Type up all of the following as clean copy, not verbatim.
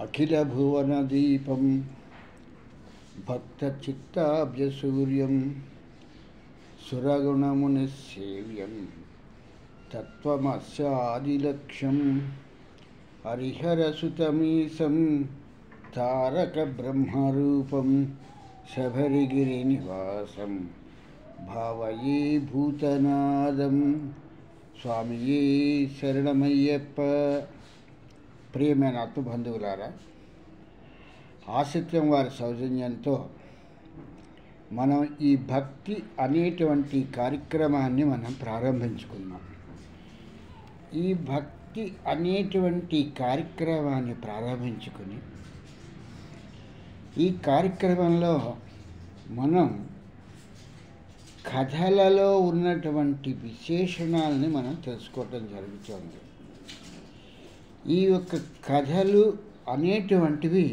అఖిలభువనదీపం భక్తచిత్తాబ్జసూర్యం సురగుణమునిసేవ్యం తత్వమస్యాదిలక్ష్యం హరిహరసుతమీశం తారకబ్రహ్మరూపం శబరిగిరినివాసం భావయే భూతనాదం. స్వామియే శరణమయ్యప్ప. ప్రియమైన ఆత్మబంధువులారా, ఆసత్యం వారి సౌజన్యంతో మనం ఈ భక్తి అనేటువంటి కార్యక్రమాన్ని మనం ప్రారంభించుకున్నాం. ఈ భక్తి అనేటువంటి కార్యక్రమాన్ని ప్రారంభించుకుని ఈ కార్యక్రమంలో మనం కథలలో ఉన్నటువంటి విశేషణాలని మనం తెలుసుకోవటం జరుగుతుంది. ఈ యొక్క కథలు అనేటువంటివి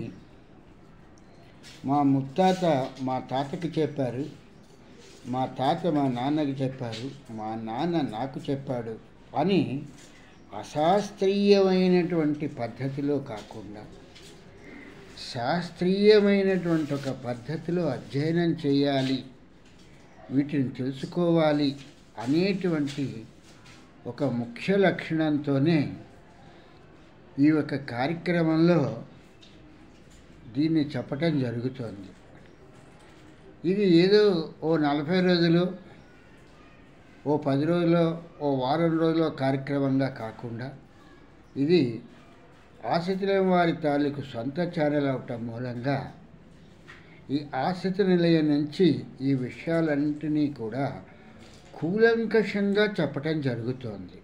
మా ముత్తాత మా తాతకి చెప్పారు, మా తాత మా నాన్నకి చెప్పారు, మా నాన్న నాకు చెప్పాడు అని అశాస్త్రీయమైనటువంటి పద్ధతిలో కాకుండా శాస్త్రీయమైనటువంటి ఒక పద్ధతిలో అధ్యయనం చేయాలి, వీటిని తెలుసుకోవాలి అనేటువంటి ఒక ముఖ్య లక్షణంతోనే ఈ యొక్క కార్యక్రమంలో దీన్ని చెప్పటం జరుగుతోంది. ఇది ఏదో ఓ 40 రోజులు, ఓ 10 రోజులు, ఓ వారం రోజుల కార్యక్రమంగా కాకుండా ఇది ఆసక్తి వారి తాలూకు సొంత ఛానల్ అవటం మూలంగా ఈ ఆసక్తి నిలయం నుంచి ఈ విషయాలన్నింటినీ కూడా కూలంకషంగా చెప్పటం జరుగుతోంది.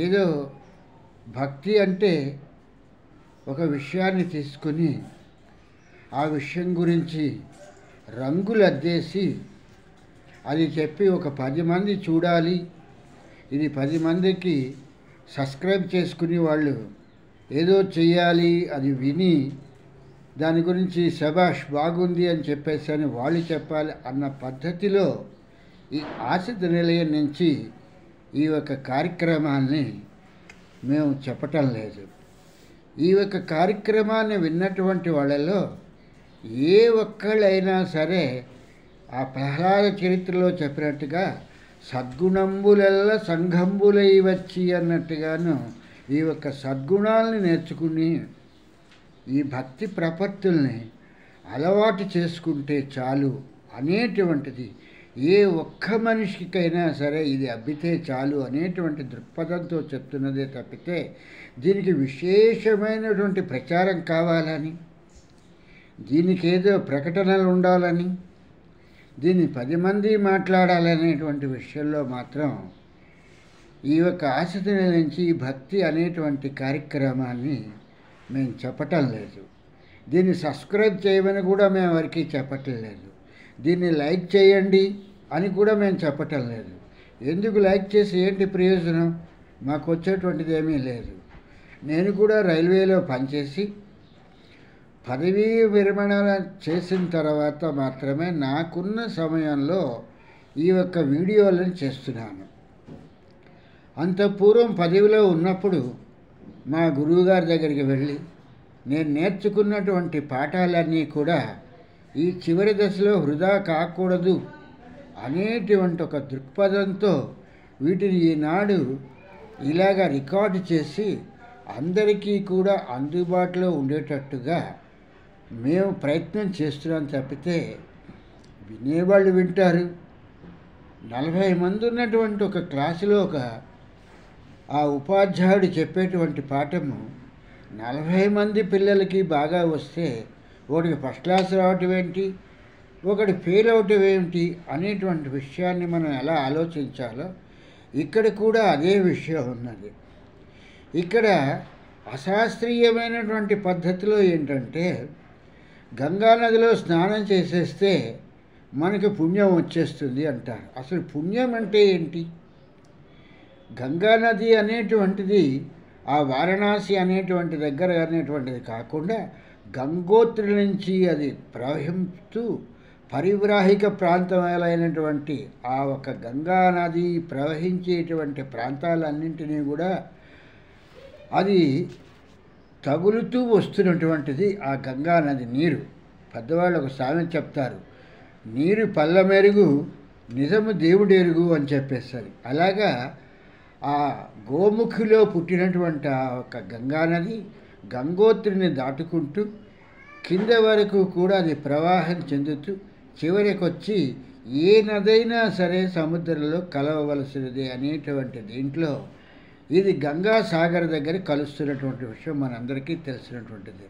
ఏదో భక్తి అంటే ఒక విషయాన్ని తీసుకుని ఆ విషయం గురించి రంగులు అద్దేసి అది చెప్పి ఒక 10 మంది చూడాలి, ఇది 10 మందికి సబ్స్క్రైబ్ చేసుకుని వాళ్ళు ఏదో చెయ్యాలి, అది విని దాని గురించి శబాష్ బాగుంది అని చెప్పేసి అని వాళ్ళు చెప్పాలి అన్న పద్ధతిలో ఈ ఆసక్తి నిలయం నుంచి ఈ యొక్క కార్యక్రమాన్ని మేము చెప్పటం లేదు. ఈ యొక్క కార్యక్రమాన్ని విన్నటువంటి వాళ్ళలో ఏ ఒక్కళ్ళైనా సరే ఆ ప్రహ్లాద చరిత్రలో చెప్పినట్టుగా సద్గుణంబులెల్ల సంఘంబులై వచ్చి అన్నట్టుగాను ఈ యొక్క సద్గుణాలని నేర్చుకుని ఈ భక్తి ప్రపత్తుల్ని అలవాటు చేసుకుంటే చాలు అనేటువంటిది ఏ ఒక్క మనిషికైనా సరే ఇది అబ్బితే చాలు అనేటువంటి దృక్పథంతో చెప్తున్నదే తప్పితే దీనికి విశేషమైనటువంటి ప్రచారం కావాలని, దీనికి ఏదో ప్రకటనలు ఉండాలని, దీన్ని 10 మంది మాట్లాడాలనేటువంటి విషయంలో మాత్రం ఈ యొక్క ఆసక్తి నుంచి ఈ భక్తి అనేటువంటి కార్యక్రమాన్ని మేము చెప్పటం లేదు. దీన్ని సబ్స్క్రైబ్ చేయమని కూడా మేము ఎవరికి చెప్పటం లేదు. దీన్ని లైక్ చేయండి అని కూడా మేము చెప్పటం లేదు. ఎందుకు లైక్ చేసి ఏంటి ప్రయోజనం? మాకు వచ్చేటువంటిది ఏమీ లేదు. నేను కూడా రైల్వేలో పనిచేసి పదవీ విరమణ చేసిన తర్వాత మాత్రమే నాకున్న సమయంలో ఈ యొక్క వీడియోలను చేస్తున్నాను. అంత పూర్వం పదవిలో ఉన్నప్పుడు మా గురువుగారి దగ్గరికి వెళ్ళి నేను నేర్చుకున్నటువంటి పాఠాలన్నీ కూడా ఈ చివరి దశలో వృధా కాకూడదు అనేటువంటి ఒక దృక్పథంతో వీటిని ఈనాడు ఇలాగ రికార్డు చేసి అందరికీ కూడా అందుబాటులో ఉండేటట్టుగా మేము ప్రయత్నం చేస్తున్నాం తప్పితే వినేవాళ్ళు వింటారు. 40 మంది ఉన్నటువంటి ఒక క్లాసులో ఆ ఉపాధ్యాయుడు చెప్పేటువంటి పాఠము 40 మంది పిల్లలకి బాగా వస్తే ఒకటికి ఫస్ట్ క్లాస్ రావటం ఏంటి, ఒకటి ఫెయిల్ అవటం ఏంటి అనేటువంటి విషయాన్ని మనం ఎలా ఆలోచించాలో ఇక్కడ కూడా అదే విషయం ఉన్నది. ఇక్కడ అశాస్త్రీయమైనటువంటి పద్ధతిలో ఏంటంటే గంగానదిలో స్నానం చేసేస్తే మనకి పుణ్యం వచ్చేస్తుంది అంటారు. అసలు పుణ్యం అంటే ఏంటి? గంగానది అనేటువంటిది ఆ వారణాసి అనేటువంటి దగ్గర అనేటువంటిది కాకుండా గంగోత్రి నుంచి అది ప్రవహిస్తూ పరివ్రాహిక ప్రాంతాలైనటువంటి ఆ ఒక గంగానది ప్రవహించేటువంటి ప్రాంతాలన్నింటినీ కూడా అది తగులుతూ వస్తున్నటువంటిది ఆ గంగా నది నీరు. పెద్దవాళ్ళు ఒక సామెత చెప్తారు, నీరు పల్ల మెరుగు నిజము దేవుడెరుగు అని చెప్పేసరి. అలాగా ఆ గోముఖిలో పుట్టినటువంటి ఆ ఒక గంగానది గంగోత్రిని దాటుకుంటూ కింద వరకు కూడా అది ప్రవాహం చెందుతూ చివరికి ఏ నదైనా సరే సముద్రంలో కలవవలసినది అనేటువంటి దీంట్లో ఇది గంగా సాగర్ దగ్గర కలుస్తున్నటువంటి విషయం మనందరికీ తెలిసినటువంటిది.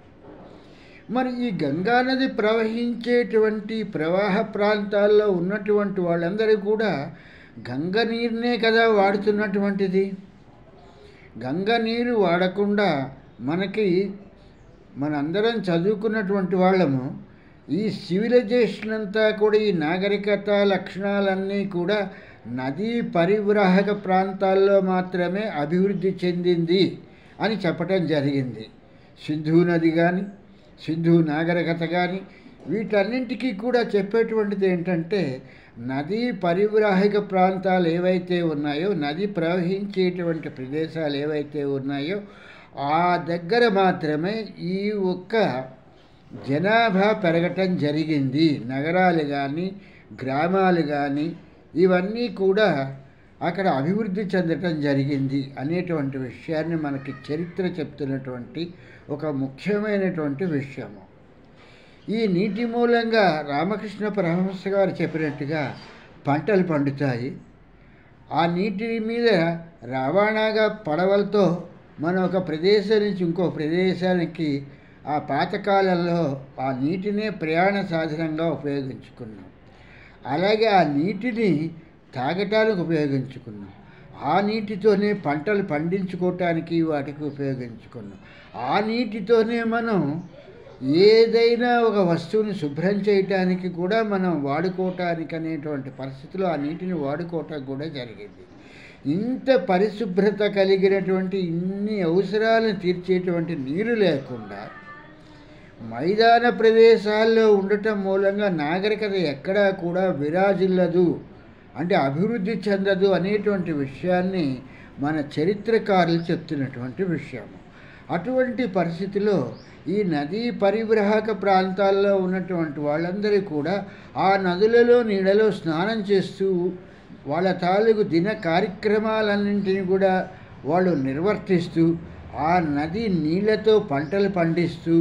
మరి ఈ గంగానది ప్రవహించేటువంటి ప్రవాహ ప్రాంతాల్లో ఉన్నటువంటి వాళ్ళందరూ కూడా గంగ నీరునే కదా వాడుతున్నటువంటిది. గంగ నీరు వాడకుండా మనందరం చదువుకున్నటువంటి వాళ్ళము ఈ సివిలైజేషన్ అంతా కూడా ఈ నాగరికత లక్షణాలన్నీ కూడా నదీ పరివాహక ప్రాంతాల్లో మాత్రమే అభివృద్ధి చెందింది అని చెప్పటం జరిగింది. సింధు నది కానీ సింధు నాగరికత కానీ వీటన్నింటికీ కూడా చెప్పేటువంటిది ఏంటంటే నదీ పరివాహక ప్రాంతాలు ఏవైతే ఉన్నాయో, నది ప్రవహించేటువంటి ప్రదేశాలు ఏవైతే ఉన్నాయో ఆ దగ్గర మాత్రమే ఈ ఒక్క జనాభా పెరగటం జరిగింది. నగరాలు కానీ గ్రామాలు కానీ ఇవన్నీ కూడా అక్కడ అభివృద్ధి చెందటం జరిగింది అనేటువంటి విషయాన్ని మనకి చరిత్ర చెప్తున్నటువంటి ఒక ముఖ్యమైనటువంటి విషయము. ఈ నీటి మూలంగా రామకృష్ణ పరమహంస గారు చెప్పినట్టుగా పంటలు పండుతాయి. ఆ నీటి మీద రవాణాగా పడవలతో మనం ఒక ప్రదేశం నుంచి ఇంకో ప్రదేశానికి ఆ పాతకాలంలో ఆ నీటినే ప్రయాణ సాధనంగా ఉపయోగించుకున్నాం. అలాగే ఆ నీటిని తాగటానికి ఉపయోగించుకున్నాం. ఆ నీటితోనే పంటలు పండించుకోవటానికి వాటికి ఉపయోగించుకున్నాం. ఆ నీటితోనే మనం ఏదైనా ఒక వస్తువుని శుభ్రం చేయటానికి కూడా మనం వాడుకోవటానికి అనేటువంటి పరిస్థితిలో ఆ నీటిని వాడుకోవటం కూడా జరిగింది. ఇంత పరిశుభ్రత కలిగినటువంటి ఇన్ని అవసరాలను తీర్చేటువంటి నీరు లేకుండా మైదాన ప్రదేశాల్లో ఉండటం మూలంగా నాగరికత ఎక్కడా కూడా విరాజిల్లదు, అంటే అభివృద్ధి చెందదు అనేటువంటి విషయాన్ని మన చరిత్రకారులు చెప్తున్నటువంటి విషయము. అటువంటి పరిస్థితిలో ఈ నదీ పరివాహక ప్రాంతాల్లో ఉన్నటువంటి వాళ్ళందరూ కూడా ఆ నదులలో నీళ్ళలో స్నానం చేస్తూ వాళ్ళ తాలూకు దిన కార్యక్రమాలన్నింటినీ కూడా వాళ్ళు నిర్వర్తిస్తూ ఆ నది నీళ్లతో పంటలు పండిస్తూ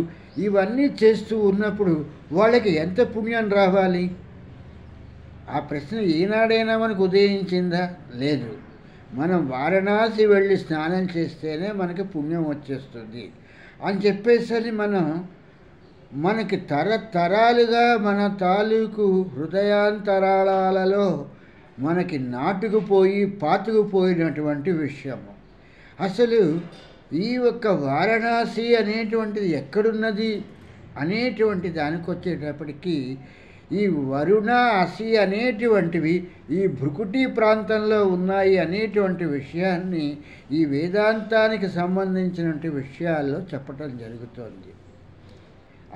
ఇవన్నీ చేస్తూ ఉన్నప్పుడు వాళ్ళకి ఎంత పుణ్యం రావాలి? ఆ ప్రశ్న ఈనాడైనా మనకు ఉదయించిందా? లేదు. మనం వారణాసి వెళ్ళి స్నానం చేస్తేనే మనకి పుణ్యం వచ్చేస్తుంది అని చెప్పేసరి మనకి తరతరాలుగా మన తాలూకు హృదయాంతరాళాలలో మనకి నాటుకుపోయి పాతుకుపోయినటువంటి విషయము. అసలు ఈ ఒక్క వారణాసి అనేటువంటిది ఎక్కడున్నది అనేటువంటి దానికి వచ్చేటప్పటికీ ఈ వరుణ అసి అనేటువంటివి ఈ భృకుటి ప్రాంతంలో ఉన్నాయి అనేటువంటి విషయాన్ని ఈ వేదాంతానికి సంబంధించినటువంటి విషయాల్లో చెప్పటం జరుగుతోంది.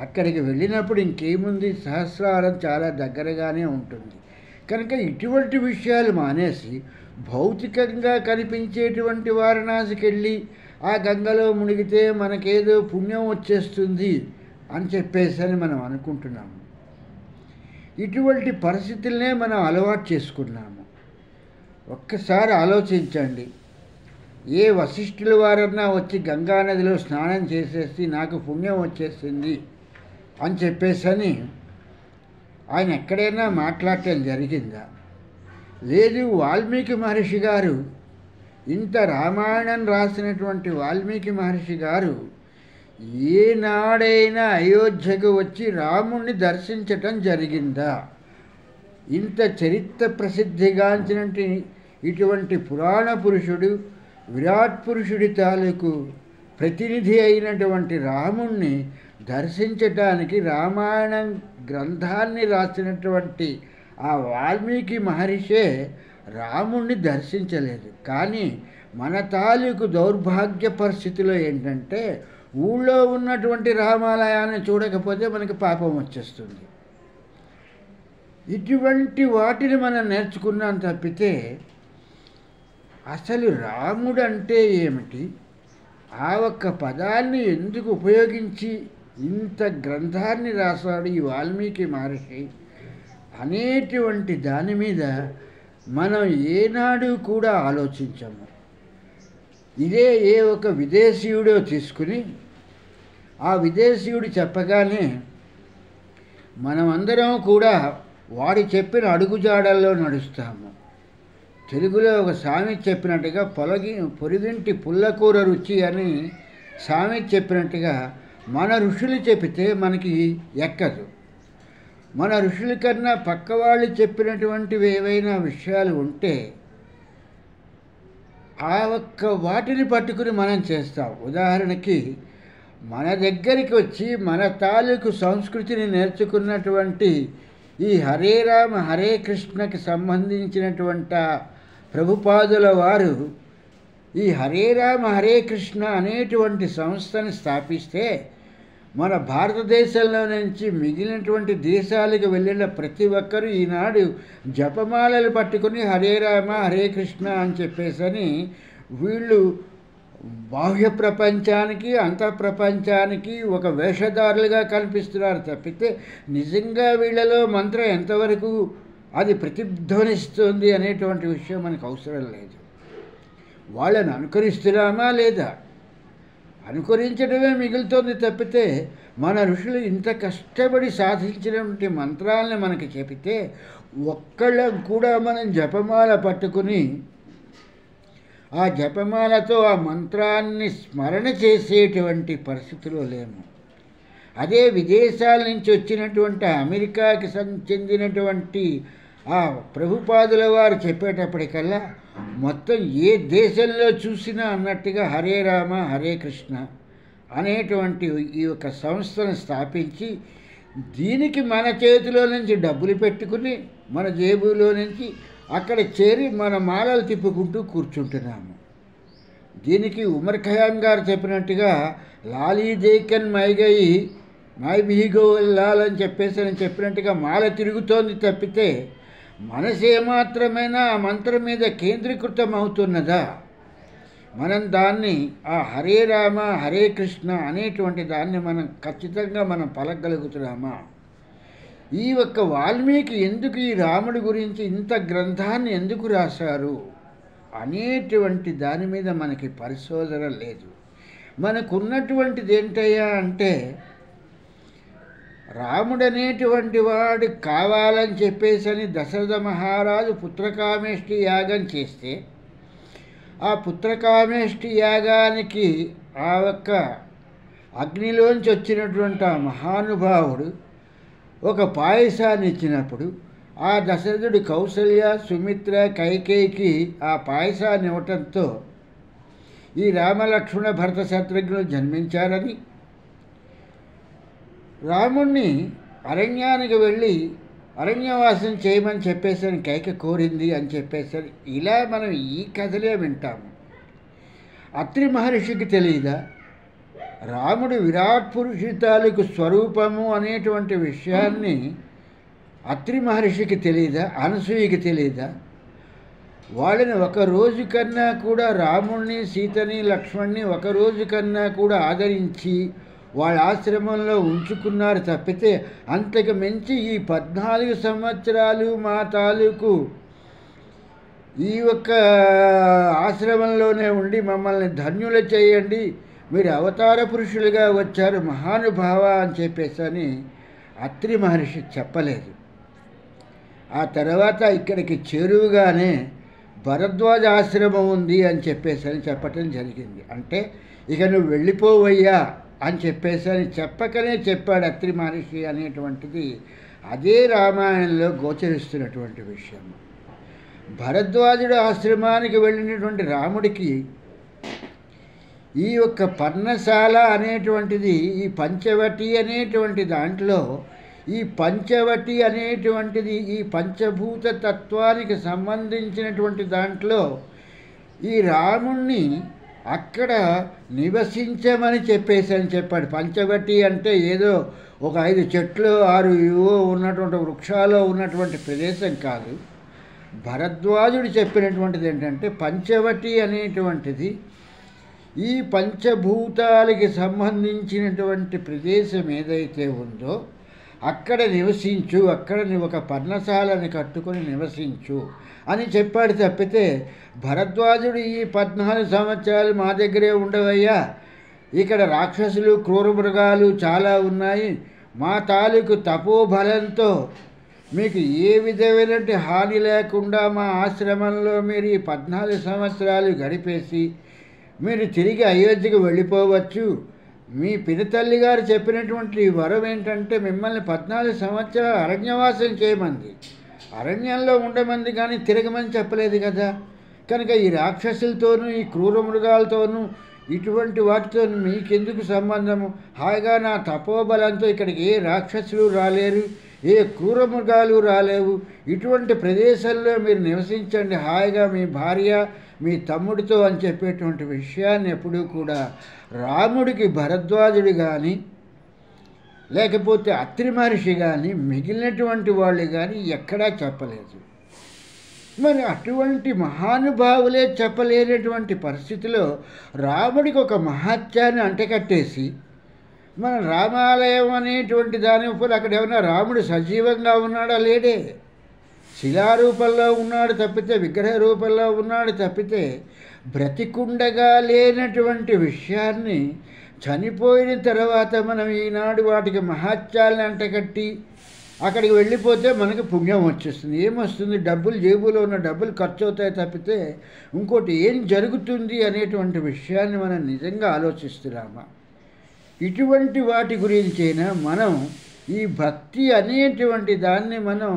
అక్కడికి వెళ్ళినప్పుడు ఇంకేముంది, సహస్రారం చాలా దగ్గరగానే ఉంటుంది కనుక ఇటువంటి విషయాలు మానేసి భౌతికంగా కనిపించేటువంటి వారణాసికి వెళ్ళి ఆ గంగలో మునిగితే మనకేదో పుణ్యం వచ్చేస్తుంది అని చెప్పేసి మనం అనుకుంటున్నాము. ఇటువంటి పరిస్థితులనే మనం అలవాటు చేసుకున్నాము. ఒక్కసారి ఆలోచించండి, ఏ వశిష్ఠుల వారన్నా వచ్చి గంగానదిలో స్నానం చేసేసి నాకు పుణ్యం వచ్చేసింది అని చెప్పేసి ఆయన ఎక్కడైనా మాట్లాడటం జరిగిందా? లేదు. వాల్మీకి మహర్షి గారు, ఇంత రామాయణం రాసినటువంటి వాల్మీకి మహర్షి గారు ఏనాడైనా అయోధ్యకు వచ్చి రాముణ్ణి దర్శించటం జరిగిందా? ఇంత చరిత్ర ప్రసిద్ధిగాంచినటువంటి ఇటువంటి పురాణ పురుషుడు, విరాట్ పురుషుడి తాలూకు ప్రతినిధి అయినటువంటి రాముణ్ణి దర్శించటానికి రామాయణం గ్రంథాన్ని రాసినటువంటి ఆ వాల్మీకి మహర్షే రాముణ్ణి దర్శించలేదు. కానీ మన తాలూకు దౌర్భాగ్య పరిస్థితిలో ఏంటంటే ఊళ్ళో ఉన్నటువంటి రామాలయాన్ని చూడకపోతే మనకి పాపం వచ్చేస్తుంది. ఇటువంటి వాటిని మనం నేర్చుకున్నాం తప్పితే అసలు రాముడు అంటే ఏమిటి, ఆ ఒక్క పదాన్ని ఎందుకు ఉపయోగించి ఇంత గ్రంథాన్ని రాశాడు ఈ వాల్మీకి మహర్షి అనేటువంటి దాని మీద మనం ఏనాడు కూడా ఆలోచించము. ఇదే ఏ ఒక విదేశీయుడో తీసుకుని ఆ విదేశీయుడు చెప్పగానే మనమందరం కూడా వాడు చెప్పిన అడుగుజాడల్లో నడుస్తాము. తెలుగులో ఒక సామెత చెప్పినట్టుగా పొరుగింటి పుల్లకూర రుచి అని సామెత చెప్పినట్టుగా మన ఋషులు చెబితే మనకి ఎక్కదు. మన ఋషుల కన్నా పక్క వాళ్ళు చెప్పినటువంటివి ఏవైనా విషయాలు ఉంటే ఆ ఒక్క వాటిని పట్టుకుని మనం చేస్తాం. ఉదాహరణకి మన దగ్గరికి వచ్చి మన తాలూకు సంస్కృతిని నేర్చుకున్నటువంటి ఈ హరే రామ హరే కృష్ణకి సంబంధించినటువంటి ప్రభుపాదుల వారు ఈ హరే రామ హరే కృష్ణ అనేటువంటి సంస్థని స్థాపిస్తే మన భారతదేశంలో నుంచి మిగిలినటువంటి దేశాలకు వెళ్ళిన ప్రతి ఒక్కరూ ఈనాడు జపమాలలు పట్టుకుని హరే రామ హరే కృష్ణ అని చెప్పేసని వీళ్ళు బాహ్య ప్రపంచానికి అంతఃప్రపంచానికి ఒక వేషధారులుగా కనిపిస్తున్నారు తప్పితే నిజంగా వీళ్ళలో మంత్రం ఎంతవరకు అది ప్రతిధ్వనిస్తుంది అనేటువంటి విషయం మనకు అవసరం లేదు. వాళ్ళని అనుకరిస్తున్నామా లేదా? అనుకరించడమే మిగులుతోంది తప్పితే మన ఋషులు ఇంత కష్టపడి సాధించినటువంటి మంత్రాలను మనకి చెబితే ఒక్కళ్ళం కూడా మనం జపమాల పట్టుకుని ఆ జపమాలతో ఆ మంత్రాన్ని స్మరణ చేసేటువంటి పరిస్థితిలో లేము. అదే విదేశాల నుంచి వచ్చినటువంటి అమెరికాకి చెందినటువంటి ఆ ప్రభుపాదుల వారు చెప్పేటప్పటికల్లా మొత్తం ఏ దేశంలో చూసినా అన్నట్టుగా హరే రామ హరే కృష్ణ అనేటువంటి ఈ యొక్క సంస్థను స్థాపించి దీనికి మన చేతిలో నుంచి డబ్బులు పెట్టుకుని మన జేబులో నుంచి అక్కడ చేరి మన మాలలు తిప్పుకుంటూ కూర్చుంటున్నాము. దీనికి ఉమర్ ఖయాం గారు చెప్పినట్టుగా లాలీ దేకన్ మైగయి మై బిహిగో లాల్ అని చెప్పినట్టుగా మాల తిరుగుతోంది తప్పితే మనసు ఏమాత్రమైనా ఆ మంత్రం మీద కేంద్రీకృతం అవుతున్నదా? మనం దాన్ని ఆ హరే రామ హరే కృష్ణ అనేటువంటి దాన్ని మనం ఖచ్చితంగా మనం పలకగలుగుతున్నామా? ఈ ఒక్క వాల్మీకి ఎందుకు ఈ రాముడి గురించి ఇంత గ్రంథాన్ని ఎందుకు రాశారు అనేటువంటి దాని మీద మనకి పరిశోధన లేదు. మనకున్నటువంటిది ఏంటయ్యా అంటే రాముడనేటువంటి వాడు కావాలని చెప్పేసని దశరథ మహారాజు పుత్రకామేష్టి యాగం చేస్తే ఆ పుత్రకామేష్టి యాగానికి ఆ ఒక్క అగ్నిలోంచి వచ్చినటువంటి ఆ మహానుభావుడు ఒక పాయసాన్ని ఇచ్చినప్పుడు ఆ దశరథుడు కౌసల్య సుమిత్ర కైకేయికి ఆ పాయసాన్ని ఇవ్వటంతో ఈ రామలక్ష్మణ భరత శత్రుఘ్నులు జన్మించారని రాముణ్ణి అరణ్యానికి వెళ్ళి అరణ్యవాసం చేయమని చెప్పేసరి కైక కోరింది అని చెప్పేసరి ఇలా మనం ఈ కథలే వింటాము. అత్రి మహర్షికి తెలియదా రాముడు విరాట్ పురుషుడి తాలూకు స్వరూపము అనేటువంటి విషయాన్ని? అత్రి మహర్షికి తెలియదా? అనసూయకి తెలియదా? వాళ్ళని ఒక రోజు కన్నా కూడా రాముణ్ణి సీతని లక్ష్మణ్ణి ఒక రోజు కన్నా కూడా ఆదరించి వాళ్ళ ఆశ్రమంలో ఉంచుకున్నారు తప్పితే అంతకు మించి ఈ 14 సంవత్సరాలు మా తాలూకు ఈ ఒక్క ఆశ్రమంలోనే ఉండి మమ్మల్ని ధన్యులు చేయండి, మీరు అవతార పురుషులుగా వచ్చారు మహానుభావ అని చెప్పేసని అత్రి మహర్షి చెప్పలేదు. ఆ తర్వాత ఇక్కడికి చేరువుగానే భరద్వాజ ఆశ్రమం ఉంది అని చెప్పేసని చెప్పటం జరిగింది. అంటే ఇక నువ్వు వెళ్ళిపోవయ్యా అని చెప్పేసని చెప్పకనే చెప్పాడు అత్రి మహర్షి అనేటువంటిది అదే రామాయణంలో గోచరిస్తున్నటువంటి విషయం. భరద్వాజుడు ఆశ్రమానికి వెళ్ళినటువంటి రాముడికి ఈ యొక్క పర్ణశాల అనేటువంటిది ఈ పంచవటి అనేటువంటి దాంట్లో ఈ పంచవటి అనేటువంటిది ఈ పంచభూత తత్వానికి సంబంధించినటువంటి దాంట్లో ఈ రాముణ్ణి అక్కడ నివసించమని చెప్పేసని చెప్పాడు. పంచవటి అంటే ఏదో ఒక 5 చెట్లు 6 ఇవో ఉన్నటువంటి వృక్షాలు ఉన్నటువంటి ప్రదేశం కాదు. భరద్వాజుడు చెప్పినటువంటిది ఏంటంటే పంచవటి అనేటువంటిది ఈ పంచభూతాలకి సంబంధించినటువంటి ప్రదేశం ఏదైతే ఉందో అక్కడ నివసించు, అక్కడ నీ ఒక పర్ణశాలని కట్టుకొని నివసించు అని చెప్పాడు తప్పితే భరద్వాజుడు ఈ 14 సంవత్సరాలు మా దగ్గరే ఉండవయ్యా, ఇక్కడ రాక్షసులు క్రూర మృగాలు చాలా ఉన్నాయి, మా తాలూకు తపోబలంతో మీకు ఏ విధమైనటువంటి హాని లేకుండా మా ఆశ్రమంలో మీరు ఈ 14 సంవత్సరాలు గడిపేసి మీరు తిరిగి అయోధ్యకు వెళ్ళిపోవచ్చు. మీ పినతల్లి గారు చెప్పినటువంటి వరం ఏంటంటే మిమ్మల్ని 14 సంవత్సరాలు అరణ్యవాసం చేయమంది, అరణ్యంలో ఉండమంది, కానీ తిరగమని చెప్పలేదు కదా. కనుక ఈ రాక్షసులతోనూ ఈ క్రూర మృగాలతోనూ ఇటువంటి వాటితో మీకెందుకు సంబంధము? హాయిగా నా తపోబలంతో ఇక్కడికి ఏ రాక్షసులు రాలేరు, ఏ క్రూర మృగాలు రాలేవు, ఇటువంటి ప్రదేశంలో మీరు నివసించండి హాయిగా మీ భార్య మీ తమ్ముడితో అని చెప్పేటువంటి విషయాన్ని ఎప్పుడూ కూడా రాముడికి భరద్వాజుడు కానీ లేకపోతే అత్రి మహర్షి కానీ మిగిలినటువంటి వాళ్ళు కానీ ఎక్కడా చెప్పలేదు. మరి అటువంటి మహానుభావులే చెప్పలేనటువంటి పరిస్థితిలో రాముడికి ఒక మహత్యాన్ని అంటకట్టేసి మన రామాలయం అనేటువంటి దాని ઉપર అక్కడ ఏమన్నా రాముడు సజీవంగా ఉన్నాడా? లేడే. శిలారూపంలో ఉన్నాడు తప్పితే, విగ్రహ రూపంలో ఉన్నాడు తప్పితే బ్రతికుండగా లేనటువంటి విషయాన్ని చనిపోయిన తర్వాత మనం ఈనాడు వాటికి మహత్యాలను అంటకట్టి అక్కడికి వెళ్ళిపోతే మనకి పుణ్యం వచ్చేస్తుంది. ఏమొస్తుంది? డబ్బులు, జేబులో ఉన్న డబ్బులు ఖర్చు అవుతాయి తప్పితే ఇంకోటి ఏం జరుగుతుంది అనేటువంటి విషయాన్ని మనం నిజంగా ఆలోచిస్తున్నామా? ఇటువంటి వాటి గురించైనా మనం ఈ భక్తి అనేటువంటి దాన్ని మనం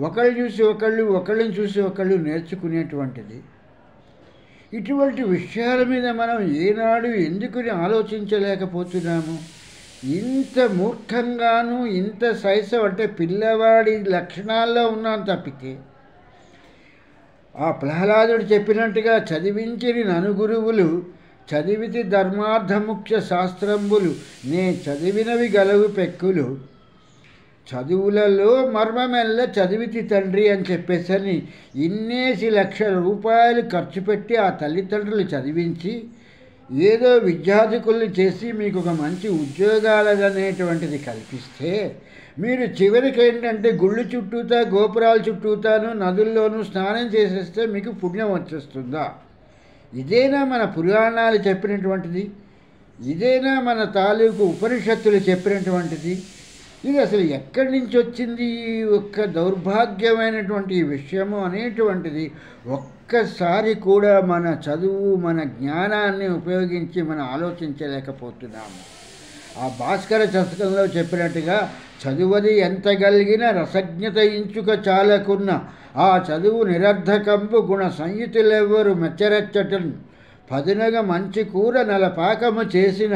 ఒకళ్ళు చూసి ఒకళ్ళు, ఒకళ్ళని చూసి ఒకళ్ళు నేర్చుకునేటువంటిది. ఇటువంటి విషయాల మీద మనం ఏనాడు ఎందుకుని ఆలోచించలేకపోతున్నాము? ఇంత మూర్ఖంగాను, ఇంత శైశవం అంటే పిల్లవాడి లక్షణాల్లో ఉన్నాను తప్పితే ఆ ప్రహ్లాదుడు చెప్పినట్టుగా చదివించిని ననుగురువులు చదివితి ధర్మార్థముఖ్య శాస్త్రంబులు నే చదివినవి గలవు పెక్కులు చదువులలో మర్మమెల్ల చదివితి తండ్రి అని చెప్పేసని ఇన్నేసి లక్షల రూపాయలు ఖర్చు పెట్టి ఆ తల్లిదండ్రులు చదివించి ఏదో విద్యార్థికుల్ని చేసి మీకు ఒక మంచి ఉద్యోగాలు అనేటువంటిది కల్పిస్తే మీరు చివరికి ఏంటంటే గుళ్ళు చుట్టూతా, గోపురాల చుట్టూతాను, నదుల్లోనూ స్నానం చేసేస్తే మీకు పుణ్యం వచ్చేస్తుందా? ఇదేనా మన పురాణాలు చెప్పినటువంటిది? ఇదేనా మన తాలూకు ఉపనిషత్తులు చెప్పినటువంటిది? ఇది అసలు ఎక్కడి నుంచి వచ్చింది ఈ ఒక్క దౌర్భాగ్యమైనటువంటి విషయము అనేటువంటిది ఒక్కసారి కూడా మన చదువు, మన జ్ఞానాన్ని ఉపయోగించి మనం ఆలోచించలేకపోతున్నాము. ఆ భాస్కర శతకంలో చెప్పినట్టుగా చదువది ఎంత గలిగిన రసజ్ఞత ఇంచుక చాలకున్న ఆ చదువు నిరర్ధకంబు గుణ సంయుతులెవ్వరు మెచ్చరచ్చటన్ పదునగ మంచి కూర నలపాకము చేసిన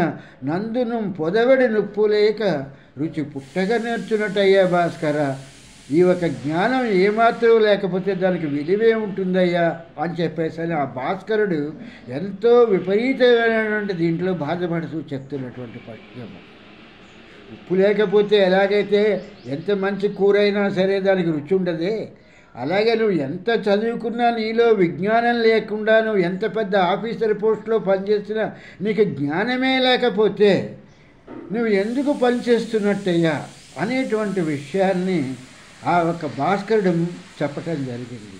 నందును పొదవడి నొప్పు లేక రుచి పుట్టగా నేర్చున్నట్టయ్యా భాస్కర. ఈ ఒక జ్ఞానం ఏమాత్రం లేకపోతే దానికి విలువే ఉంటుందయ్యా అని చెప్పేసి ఆ భాస్కరుడు ఎంతో విపరీతమైనటువంటి దీంట్లో బాధపడుతూ చెప్తున్నటువంటి పద్యము. ఉప్పు లేకపోతే ఎలాగైతే ఎంత మంచి కూర అయినా సరే దానికి రుచి ఉండదే, అలాగే నువ్వు ఎంత చదువుకున్నా నీలో విజ్ఞానం లేకుండా నువ్వు ఎంత పెద్ద ఆఫీసర్ పోస్టులో పనిచేసినా నీకు జ్ఞానమే లేకపోతే నువ్వు ఎందుకు పనిచేస్తున్నట్టయ్యా అనేటువంటి విషయాన్ని ఆ ఒక భాస్కరుడు చెప్పటం జరిగింది.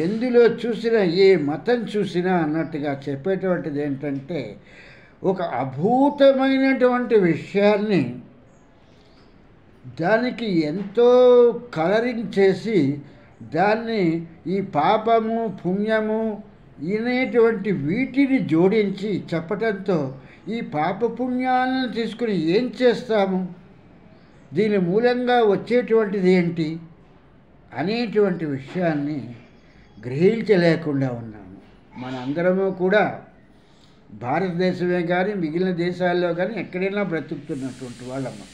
ఎందులో చూసినా, ఏ మతం చూసినా అన్నట్టుగా చెప్పేటువంటిది ఏంటంటే ఒక అభూతమైనటువంటి విషయాన్ని దానికి ఎంతో కలరింగ్ చేసి దాన్ని ఈ పాపము, పుణ్యము అనేటువంటి వీటిని జోడించి చెప్పటంతో ఈ పాపపుణ్యాలను తీసుకుని ఏం చేస్తాము, దీని మూలంగా వచ్చేటువంటిది ఏంటి అనేటువంటి విషయాన్ని గ్రహించలేకుండా ఉన్నాము. మనందరము కూడా భారతదేశమే కానీ మిగిలిన దేశాల్లో కానీ ఎక్కడైనా బ్రతుకుతున్నటువంటి వాళ్ళము.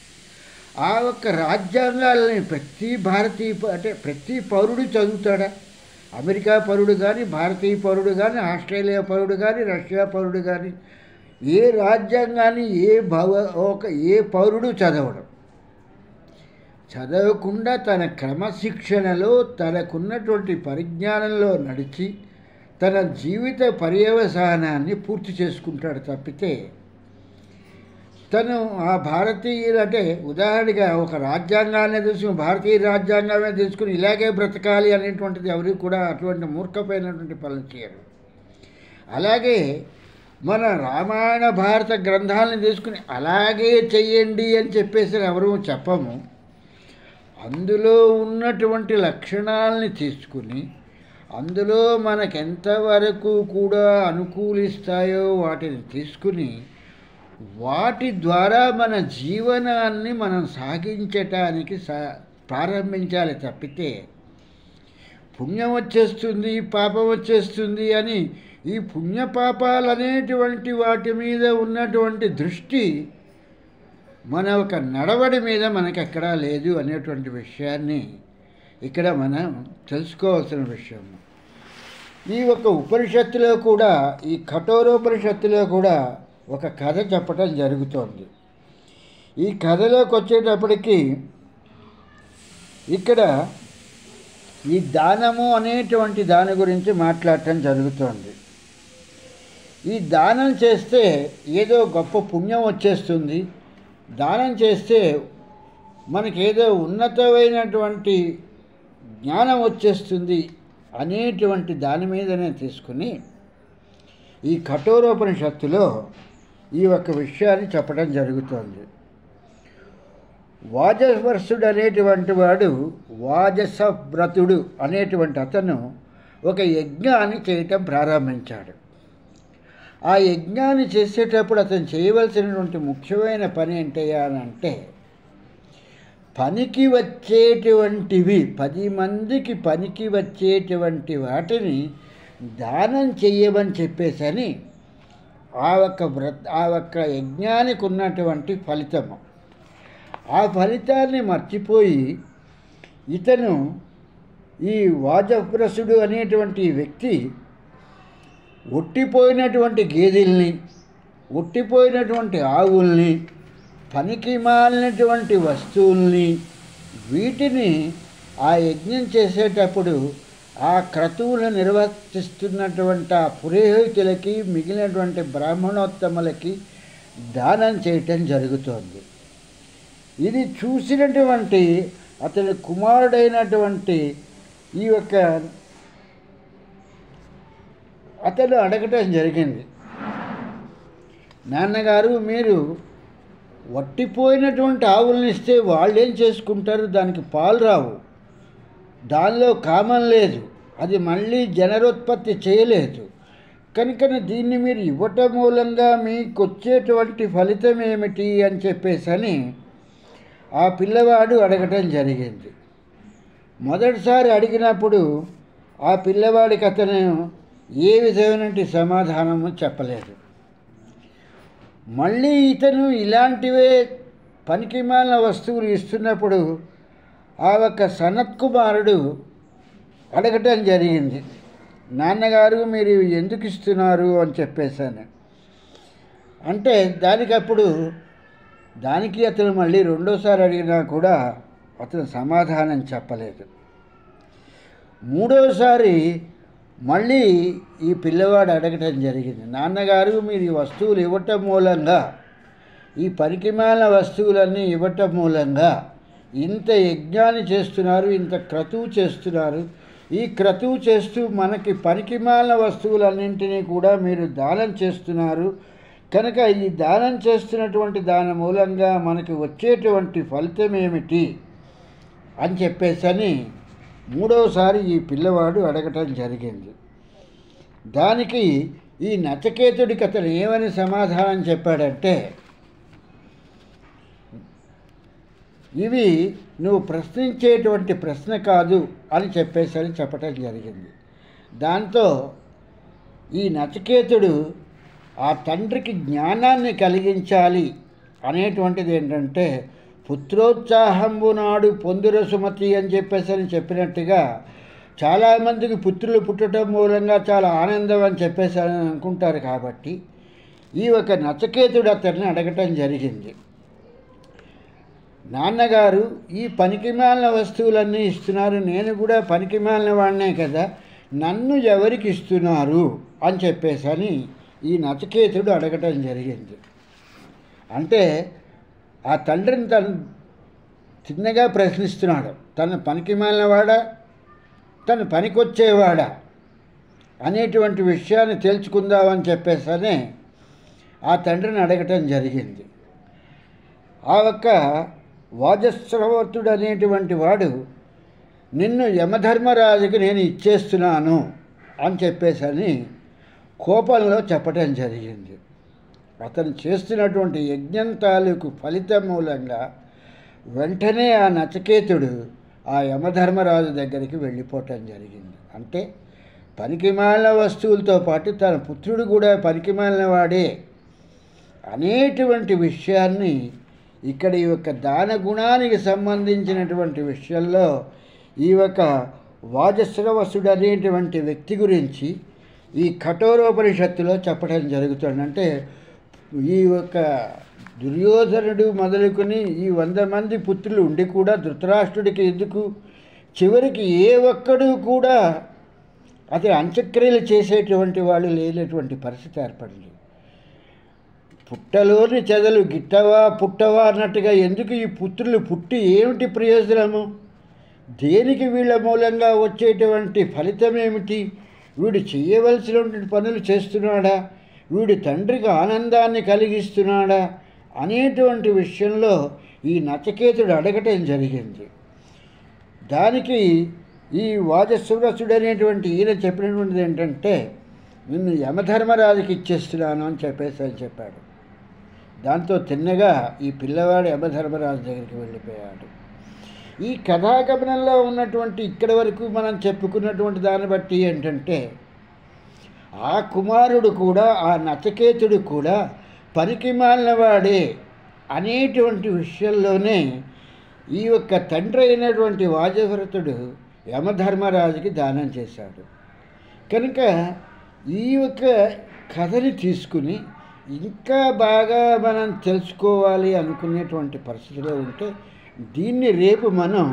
ఆ ఒక్క రాజ్యాంగాలని ప్రతి పౌరుడు చదువుతాడా? అమెరికా పౌరుడు కానీ, భారతీయ పౌరుడు కానీ, ఆస్ట్రేలియా పౌరుడు కానీ, రష్యా పౌరుడు కానీ ఏ రాజ్యాంగాన్ని ఏ పౌరుడు చదవకుండా తన క్రమశిక్షణలో తనకున్నటువంటి పరిజ్ఞానంలో నడిచి తన జీవిత పర్యవసానాన్ని పూర్తి చేసుకుంటాడు తప్పితే తను ఆ భారతీయులు అంటే ఉదాహరణగా ఒక రాజ్యాంగాన్ని తీసుకుని భారతీయ రాజ్యాంగమే తీసుకుని ఇలాగే బ్రతకాలి అనేటువంటిది ఎవరికి కూడా అటువంటి మూర్ఖమైనటువంటి పనులు చేయరు. అలాగే మన రామాయణ భారత గ్రంథాలను తీసుకుని అలాగే చెయ్యండి అని చెప్పేసి ఎవరూ చెప్పము. అందులో ఉన్నటువంటి లక్షణాలని తీసుకుని అందులో మనకెంతవరకు కూడా అనుకూలిస్తాయో వాటిని తీసుకుని వాటి ద్వారా మన జీవనాన్ని మనం సాగించటానికి ప్రారంభించాలి తప్పితే పుణ్యం వచ్చేస్తుంది పాపం వచ్చేస్తుంది అని ఈ పుణ్యపాపాలు అనేటువంటి వాటి మీద ఉన్నటువంటి దృష్టి మన ఒక నడవడి మీద మనకెక్కడా లేదు అనేటువంటి విషయాన్ని ఇక్కడ మనం తెలుసుకోవాల్సిన విషయం. ఈ ఒక ఉపనిషత్తులో కూడా ఈ కఠోరోపనిషత్తులో కూడా ఒక కథ చెప్పటం జరుగుతోంది. ఈ కథలోకి వచ్చేటప్పటికి ఇక్కడ ఈ దానము అనేటువంటి దాని గురించి మాట్లాడటం జరుగుతోంది. ఈ దానం చేస్తే ఏదో గొప్ప పుణ్యం వచ్చేస్తుంది, దానం చేస్తే మనకేదో ఉన్నతమైనటువంటి జ్ఞానం వచ్చేస్తుంది అనేటువంటి దాని మీదనే తీసుకుని ఈ కఠోరోపనిషత్తులో ఈ ఒక విషయాన్ని చెప్పడం జరుగుతోంది. వాజవర్షుడు అనేటువంటి వాడు వాజసవ్రతుడు అనేటువంటి అతను ఒక యజ్ఞాన్ని చేయటం ప్రారంభించాడు. ఆ యజ్ఞాన్ని చేసేటప్పుడు అతను చేయవలసినటువంటి ముఖ్యమైన పని ఏంటంటే పనికి వచ్చేటువంటివి 10 మందికి పనికి వచ్చేటువంటి వాటిని దానం చెయ్యమని చెప్పేసని ఆ ఒక్క యజ్ఞానికి ఉన్నటువంటి ఫలితము. ఆ ఫలితాన్ని మర్చిపోయి ఇతను ఈ వాజవ్రసుడు అనేటువంటి వ్యక్తి ఒట్టిపోయినటువంటి గేదెల్ని, ఒట్టిపోయినటువంటి ఆవుల్ని, పనికి మాలినటువంటి వస్తువుల్ని వీటిని ఆ యజ్ఞం చేసేటప్పుడు ఆ క్రతువులు నిర్వర్తిస్తున్నటువంటి ఆ పురోహితులకి మిగిలినటువంటి బ్రాహ్మణోత్తములకి దానం చేయటం జరుగుతోంది. ఇది చూసినటువంటి అతని కుమారుడైనటువంటి ఈ యొక్క అతను అడగటం జరిగింది, నాన్నగారు మీరు వట్టిపోయినటువంటి ఆవుల్ని ఇస్తే వాళ్ళు ఏం చేసుకుంటారు, దానికి పాలు రావు, దానిలో కామం లేదు, అది మళ్ళీ జనరోత్పత్తి చేయలేదు, కనుక దీన్ని మీరు ఇవ్వటం మూలంగా మీకు వచ్చేటువంటి ఫలితం ఏమిటి అని చెప్పేసని ఆ పిల్లవాడు అడగటం జరిగింది. మొదటిసారి అడిగినప్పుడు ఆ పిల్లవాడికి అతను ఏ విధమైనటువంటి సమాధానము చెప్పలేదు. మళ్ళీ ఇతను ఇలాంటివే పనికిమాలిన వస్తువులు ఇస్తున్నప్పుడు ఆ ఒక్క సనత్ కుమారుడు అడగటం జరిగింది, నాన్నగారు మీరు ఎందుకు ఇస్తున్నారు అని చెప్పేసాను. అంటే దానికి అతను మళ్ళీ రెండోసారి అడిగినా కూడా అతను సమాధానం చెప్పలేదు. మూడోసారి మళ్ళీ ఈ పిల్లవాడు అడగటం జరిగింది, నాన్నగారు మీరు ఈ వస్తువులు ఇవ్వటం మూలంగా, ఈ పనికిమాలిన వస్తువులన్నీ ఇవ్వటం మూలంగా ఇంత యజ్ఞాన్ని చేస్తున్నారు, ఇంత క్రతువు చేస్తున్నారు, ఈ క్రతువు చేస్తూ మనకి పనికిమాలిన వస్తువులన్నింటినీ కూడా మీరు దానం చేస్తున్నారు, కనుక ఈ దానం చేస్తున్నటువంటి దాని మూలంగా మనకి వచ్చేటువంటి ఫలితం ఏమిటి అని చెప్పేసని మూడవసారి ఈ పిల్లవాడు అడగటం జరిగింది. దానికి ఈ నచికేతుడికి అతను ఏమని సమాధానం చెప్పాడంటే, ఇవి నువ్వు ప్రశ్నించేటువంటి ప్రశ్న కాదు అని చెప్పేసరి చెప్పటం జరిగింది. దాంతో ఈ నచికేతుడు ఆ తండ్రికి జ్ఞానాన్ని కలిగించాలి అనేటువంటిది ఏంటంటే, పుత్రోత్సాహంబు నాడు పొందుర సుమతి అని చెప్పేసరి చెప్పినట్టుగా చాలామందికి పుత్రులు పుట్టడం మూలంగా చాలా ఆనందం అని చెప్పేసి అనుకుంటారు. కాబట్టి ఈ ఒక నచికేతుడు అతన్ని అడగటం జరిగింది, నాన్నగారు ఈ పనికిమాలిన వస్తువులన్నీ ఇస్తున్నారు, నేను కూడా పనికిమాలిన వాడినే కదా, నన్ను ఎవరికి ఇస్తున్నారు అని చెప్పేసని ఈ నచికేతుడు అడగటం జరిగింది. అంటే ఆ తండ్రిని తను చిన్నగా ప్రశ్నిస్తున్నాడు. తన పనికి మాలినవాడా, తను పనికొచ్చేవాడా అనేటువంటి విషయాన్ని తెలుసుకుందామని చెప్పేసనే ఆ తండ్రిని అడగటం జరిగింది. ఆ ఒక్క వాజశ్రవతుడు అనేటువంటి వాడు నిన్ను యమధర్మరాజుకి నేను ఇచ్చేస్తున్నాను అని చెప్పేసని కోపంలో చెప్పటం జరిగింది. అతను చేస్తున్నటువంటి యజ్ఞం తాలూకు ఫలితం మూలంగా వెంటనే ఆ నచికేతుడు ఆ యమధర్మరాజు దగ్గరికి వెళ్ళిపోవటం జరిగింది. అంటే పనికిమాలిన వస్తువులతో పాటు తన పుత్రుడు కూడా పనికిమాలిన వాడే అనేటువంటి విషయాన్ని ఇక్కడ ఈ యొక్క దాన గుణానికి సంబంధించినటువంటి విషయంలో ఈ యొక్క వాజశ్రవసుడు అనేటువంటి వ్యక్తి గురించి ఈ కఠోరోపనిషత్తులో చెప్పడం జరుగుతుంది. అంటే ఈ యొక్క దుర్యోధనుడు మొదలుకొని ఈ 100 మంది పుత్రులు ఉండి కూడా ధృతరాష్ట్రుడికి ఎందుకు చివరికి ఏ ఒక్కడు కూడా అతని అంత్యక్రియలు చేసేటువంటి వాళ్ళు లేనటువంటి పరిస్థితి ఏర్పడింది. పుట్టలోని చెదలు గిట్టవా పుట్టవా అన్నట్టుగా ఎందుకు ఈ పుత్రులు పుట్టి ఏమిటి ప్రయోజనము, దేనికి వీళ్ళ మూలంగా వచ్చేటువంటి ఫలితం ఏమిటి, వీడు చేయవలసినటువంటి పనులు చేస్తున్నాడా, వీడి తండ్రికి ఆనందాన్ని కలిగిస్తున్నాడా అనేటువంటి విషయంలో ఈ నచికేతుడు అడగటం జరిగింది. దానికి ఈ వాజశ్రవసుడు అనేటువంటి ఈయన చెప్పినటువంటిది ఏంటంటే నిన్ను యమధర్మరాజుకి ఇచ్చేస్తున్నాను అని చెప్పాడు. దాంతో తిన్నగా ఈ పిల్లవాడు యమధర్మరాజు దగ్గరికి వెళ్ళిపోయాడు. ఈ కథాగమనంలో ఉన్నటువంటి ఇక్కడి వరకు మనం చెప్పుకున్నటువంటి దాన్ని బట్టి ఏంటంటే ఆ కుమారుడు కూడా ఆ నచికేతుడు కూడా పనికిమాలినవాడే అనేటువంటి విషయంలోనే ఈ యొక్క తండ్రి అయినటువంటి వాజవ్రతుడు యమధర్మరాజుకి దానం చేశాడు. కనుక ఈ యొక్క కథని తీసుకుని ఇంకా బాగా మనం తెలుసుకోవాలి అనుకునేటువంటి పరిస్థితిలో ఉంటే దీన్ని రేపు మనం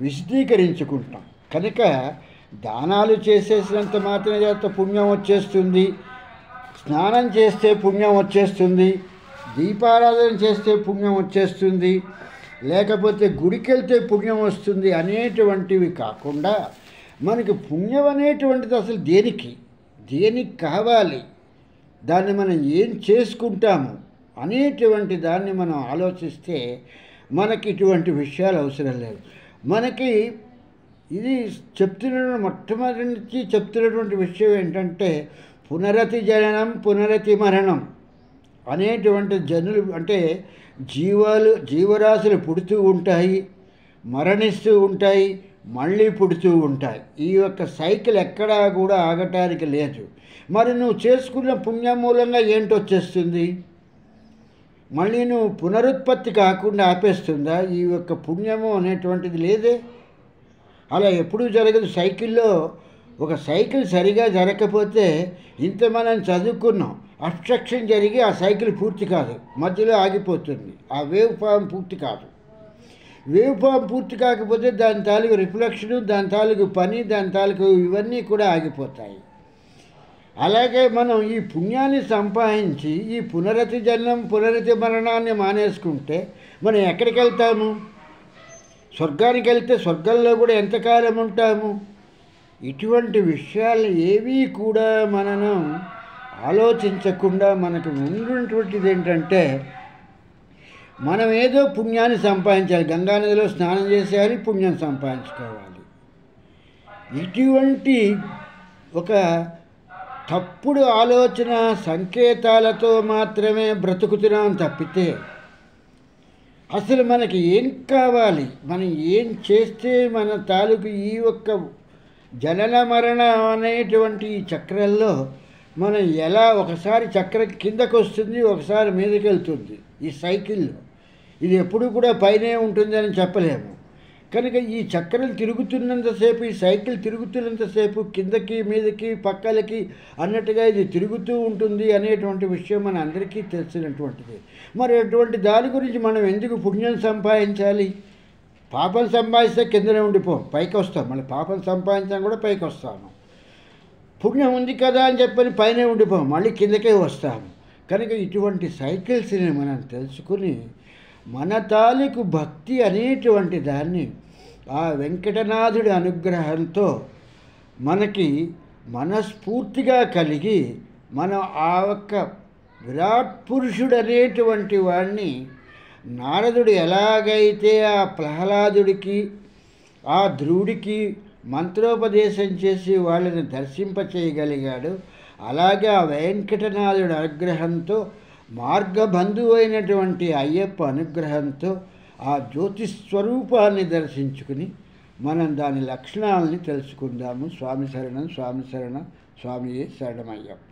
విశదీకరించుకుంటాం. కనుక దానాలు చేసేసినంత మాత్రం చేత పుణ్యం వచ్చేస్తుంది, స్నానం చేస్తే పుణ్యం వచ్చేస్తుంది, దీపారాధన చేస్తే పుణ్యం వచ్చేస్తుంది, లేకపోతే గుడికి వెళ్తే పుణ్యం వస్తుంది అనేటువంటివి కాకుండా మనకి పుణ్యం అనేటువంటిది అసలు దేనికి కావాలి, దాన్ని మనం ఏం చేసుకుంటాము అనేటువంటి దాన్ని మనం ఆలోచిస్తే మనకి ఇటువంటి విషయాలు అవసరం లేదు. మనకి ఇది మొట్టమొదటి నుంచి చెప్తున్నటువంటి విషయం ఏంటంటే పునరతి జననం పునరతి మరణం అనేటువంటి జనులు అంటే జీవరాశులు పుడుతూ ఉంటాయి, మరణిస్తూ ఉంటాయి, మళ్ళీ పుడుతూ ఉంటాయి. ఈ యొక్క సైకిల్ ఎక్కడా కూడా ఆగటానికి లేదు. మరి నువ్వు చేసుకున్న పుణ్యం మూలంగా ఏంటొచ్చేస్తుంది, మళ్ళీ నువ్వు పునరుత్పత్తి కాకుండా ఆపేస్తుందా? ఈ యొక్క పుణ్యము అనేటువంటిది లేదే, అలా ఎప్పుడూ జరగదు. సైకిల్లో ఒక సైకిల్ సరిగా జరగకపోతే ఇంత మనం చదువుకున్నాం, అబ్స్ట్రక్షన్ జరిగి ఆ సైకిల్ పూర్తి కాదు, మధ్యలో ఆగిపోతుంది, ఆ వేవ్ ఫామ్ పూర్తి కాదు. వేవ్ ఫామ్ పూర్తి కాకపోతే దాని తాలూకు రిఫ్లెక్షను, దాని తాలూకు పని, దాని తాలూకు ఇవన్నీ కూడా ఆగిపోతాయి. అలాగే మనం ఈ పుణ్యాన్ని సంపాదించి ఈ పునరతి జన్మం పునరతి మరణాన్ని మానేసుకుంటే మనం ఎక్కడికి వెళ్తాము? స్వర్గానికి వెళ్తే స్వర్గంలో కూడా ఎంతకాలం ఉంటాము? ఇటువంటి విషయాలు ఏవీ కూడా మనను ఆలోచించకుండా మనకు ఉన్నటువంటిది ఏంటంటే మనం ఏదో పుణ్యాన్ని సంపాదించాలి, గంగానదిలో స్నానం చేసేయాలి, పుణ్యం సంపాదించుకోవాలి. ఇటువంటి ఒక తప్పుడు ఆలోచన సంకేతాలతో మాత్రమే బ్రతుకుతున్నాం తప్పితే అసలు మనకి ఏం కావాలి, మనం ఏం చేస్తే మన తాలూకు ఈ ఒక్క జనన మరణ అనేటువంటి ఈ చక్రంలో మనం ఎలా ఒకసారి చక్రం కిందకు వస్తుంది, ఒకసారి మీదకి వెళ్తుంది. ఈ సైకిల్లో ఇది ఎప్పుడు కూడా పైనే ఉంటుంది అని చెప్పలేము. కనుక ఈ చక్రం తిరుగుతున్నంతసేపు, ఈ సైకిల్ తిరుగుతున్నంతసేపు కిందకి మీదకి పక్కలకి అన్నట్టుగా ఇది తిరుగుతూ ఉంటుంది అనేటువంటి విషయం మన అందరికీ తెలిసినటువంటిది. మరి అటువంటి దాని గురించి మనం ఎందుకు పుణ్యం సంపాదించాలి? పాపం సంపాదిస్తే కిందనే ఉండిపోం, పైకి వస్తాం. మళ్ళీ పాపం సంపాదించాం కూడా పైకి వస్తాము. పుణ్యం ఉంది కదా అని చెప్పని పైన ఉండిపోం, మళ్ళీ కిందకే వస్తాము. కనుక ఇటువంటి సైకిల్స్ని మనం తెలుసుకుని మన తాలూకు భక్తి అనేటువంటి దాన్ని ఆ వెంకటనాథుడి అనుగ్రహంతో మనకి మనస్ఫూర్తిగా కలిగి మనం ఆ ఒక్క విరాట్ పురుషుడు అనేటువంటి వాడిని నారదుడు ఎలాగైతే ఆ ప్రహ్లాదుడికి ఆ ధ్రువుడికి మంత్రోపదేశం చేసి వాళ్ళని దర్శింపచేయగలిగాడు, అలాగే ఆ వెంకటనాథుడి అనుగ్రహంతో మార్గబంధువు అయినటువంటి అయ్యప్ప అనుగ్రహంతో ఆ జ్యోతిస్వరూపాన్ని దర్శించుకుని మనం దాని లక్షణాలని తెలుసుకుందాము. స్వామి శరణం, స్వామి శరణం, స్వామియే శరణమయ్యప్ప.